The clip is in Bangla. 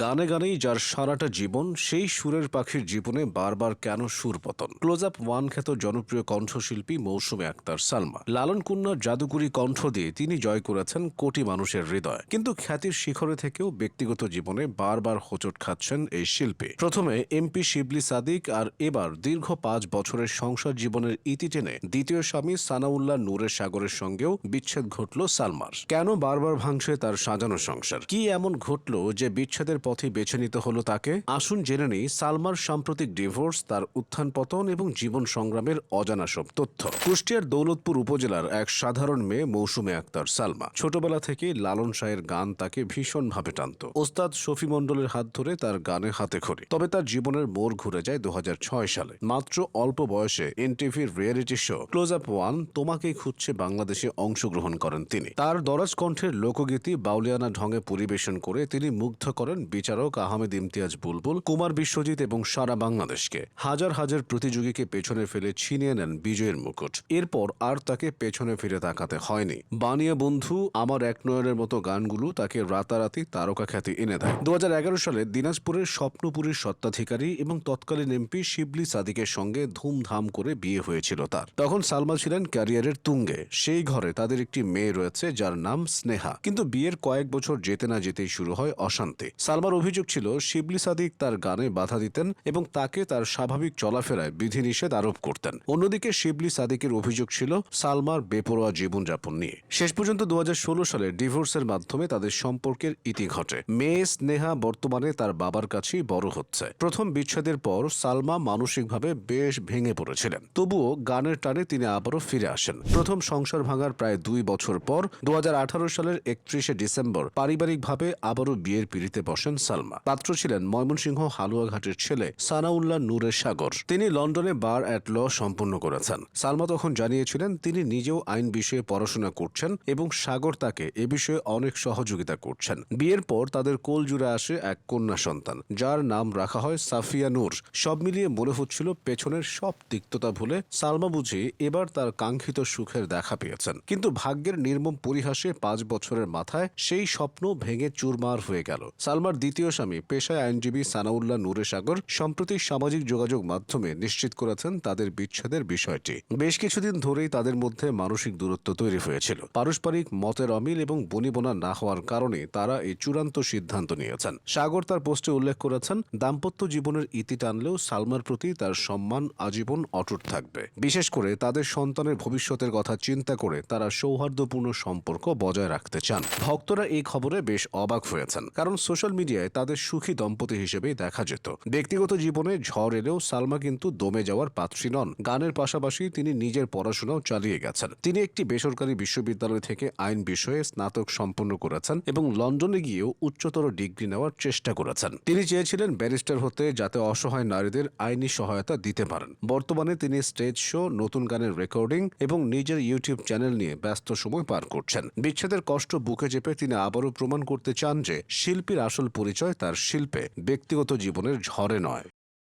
গানে গানেই যার সারাটা জীবন, সেই সুরের পাখির জীবনে বারবার কেন সুরপতন? ক্লোজ আপ ওয়ান খ্যাত জনপ্রিয় কণ্ঠশিল্পী মৌসুমী আক্তার সালমা। লালন কন্যার জাদুকরী কণ্ঠ দিয়ে তিনি জয় করেছেন কোটি মানুষের হৃদয়। কিন্তু খ্যাতির শিখরে থেকেও ব্যক্তিগত জীবনে বারবার হোঁচট খাচ্ছেন এই শিল্পী। প্রথমে এমপি শিবলি সাদিক, আর এবার দীর্ঘ 5 বছরের সংসার জীবনের ইতি টেনে দ্বিতীয় স্বামী সানাউল্লাহ নূরের সাগরের সঙ্গেও বিচ্ছেদ ঘটল সালমার। কেন বারবার ভাঙছে তার সাজানো সংসার? কি এমন ঘটল যে বিচ্ছেদের পথে বেছে নিতে হলো তাকে? আসুন জেনে নেই সালমার সাম্প্রতিক ডিভোর্স, তার উত্থান পতন এবং জীবন সংগ্রামের অজানা সব তথ্য। কুষ্টিয়ার দৌলতপুর উপজেলার এক সাধারণ মেয়ে মৌসুমী আক্তার সালমা। ছোটবেলা থেকেই লালন শাহের গান তাকে ভীষণভাবে টানত। ওস্তাদ শফি মণ্ডলের হাত ধরে তার গানে হাতে খড়ি। তবে তার জীবনের মোড় ঘুরে যায় 2006 সালে। মাত্র অল্প বয়সে এনটিভির reality show close up one তোমাকেই খুঁজছে বাংলাদেশে অংশগ্রহণ করেন তিনি। তার দরাজ কণ্ঠের লোকগীতি বাউলিয়ানা ঢঙে পরিবেশন করে তিনি মুগ্ধ করেন বিচারক আহমেদ ইমতিয়াজ বুলবুল, কুমার বিশ্বজিৎ এবং সারা বাংলাদেশকে। হাজার হাজার প্রতিযোগীকে পেছনে ফেলে ছিনিয়ে নেন বিজয়ের মুকুট। এরপর আর তাকে পেছনে ফিরে তাকাতে হয়নি। বানিয়া বন্ধু, আমার এক নয়নের মতো গানগুলো তাকে রাতারাতি তারকা খ্যাতি এনে দেয়। 2011 সালে দিনাজপুরের স্বপ্নপুরীর স্বত্বাধিকারী এবং তৎকালীন এমপি শিবলি সাদিকের সঙ্গে ধুমধাম করে বিয়ে হয়েছিল তার। তখন সালমা ছিলেন ক্যারিয়ারের তুঙ্গে। সেই ঘরে তাদের একটি মেয়ে রয়েছে যার নাম স্নেহা। কিন্তু বিয়ের কয়েক বছর যেতে না যেতেই শুরু হয় অশান্তি। সালমার অভিযোগ ছিল শিবলি সাদিক তার গানে বাধা দিতেন এবং তাকে তার স্বাভাবিক চলাফেরায় বিধিনিষেধ আরোপ করতেন। অন্যদিকে শিবলি সাদিকের অভিযোগ ছিল সালমার বেপরোয়া জীবনযাপন নিয়ে। শেষ পর্যন্ত 2016 সালে ডিভোর্সের মাধ্যমে তাদের সম্পর্কের ইতি ঘটে। মেয়ে স্নেহা বর্তমানে তার বাবার কাছেই বড় হচ্ছে। প্রথম বিচ্ছেদের পর সালমা মানসিকভাবে বেশ ভেঙে পড়েছিলেন। তবুও গানের টানে তিনি আবারও ফিরে আসেন। প্রথম সংসার ভাঙার প্রায় 2 বছর পর 2018 সালের 31শে ডিসেম্বর পারিবারিকভাবে আবারও বিয়ের পিড়িতে বসেন সালমা। পাত্র ছিলেন ময়মনসিংহ হালুয়াঘাটের ছেলে সানাউল্লাহ নূরের সাগর। তিনি লন্ডনে বার অ্যাট ল সম্পন্ন করেছেন। সালমা তখন জানিয়েছিলেন তিনি নিজেও আইন বিষয়ে পড়াশোনা করছেন এবং সাগর তাকে এ বিষয়ে অনেক সহযোগিতা করছেন। বিয়ের পর তাদের কোল জুড়ে আসে এক কন্যা সন্তান, যার নাম রাখা হয় সাফিয়া নূর। সব মিলিয়ে মনে হচ্ছিল পেছনের সব তিক্ততা ভুলে সালমা বুঝি এবার তার কাঙ্ক্ষিত সুখের দেখা পেয়েছেন। কিন্তু ভাগ্যের নির্মম পরিহাসে 5 বছরের মাথায় সেই স্বপ্ন ভেঙে চুরমার হয়ে গেল। সালমার দ্বিতীয় স্বামী পেশায় আইনজীবী সানাউল্লাহ নূরে সাগর সম্প্রতি সামাজিক যোগাযোগ মাধ্যমে নিশ্চিত করেছেন তাদের বিচ্ছেদের বিষয়টি। বেশ কিছুদিন ধরেই তাদের মধ্যে মানসিক দূরত্ব তৈরি হয়েছিল। পারস্পরিক মতের অমিল এবং বনিবনা না হওয়ার কারণে তারা এই চূড়ান্ত সিদ্ধান্ত নিয়েছেন। সাগর তার পোস্টে উল্লেখ করেছেন, দাম্পত্য জীবনের ইতি টানলেও সালমার প্রতি তার সম্মান আজীবন অটুট থাকবে। বিশেষ করে তাদের সন্তানের ভবিষ্যতের কথা চিন্তা করে তারা সৌহার্দ্যপূর্ণ সম্পর্ক বজায় রাখতে চান। ভক্তরা এই খবরে বেশ অবাক হয়েছেন, কারণ সোশ্যাল মিডিয়ায় তাদের সুখী দম্পতি হিসেবেই দেখা যেত। ব্যক্তিগত জীবনে ঝড় এলেও সালমা কিন্তু দমে যাওয়ার পাত্রী নন। গানের পাশাপাশি তিনি নিজের পড়াশোনাও চালিয়ে গেছেন। তিনি একটি বেসরকারি বিশ্ববিদ্যালয় থেকে আইন বিষয়ে স্নাতক সম্পন্ন করেছেন এবং লন্ডনে গিয়েও উচ্চতর ডিগ্রি নেওয়ার চেষ্টা করেছেন। তিনি চেয়েছিলেন ব্যারিস্টার হতে, যাতে অসহায় নারীদের আইনি সহায়তা দিতে পারেন। বর্তমানে তিনি স্টেজ শো, নতুন গানের রেকর্ডিং এবং নিজের ইউটিউব চ্যানেল নিয়ে ব্যস্ত সময় পার করছেন। বিচ্ছেদের কষ্ট বুকে চেপে তিনি আবারও প্রমাণ করতে চান যে শিল্পীর আসল পরিচয় তার শিল্পে, ব্যক্তিগত জীবনের ঝড়ে নয়।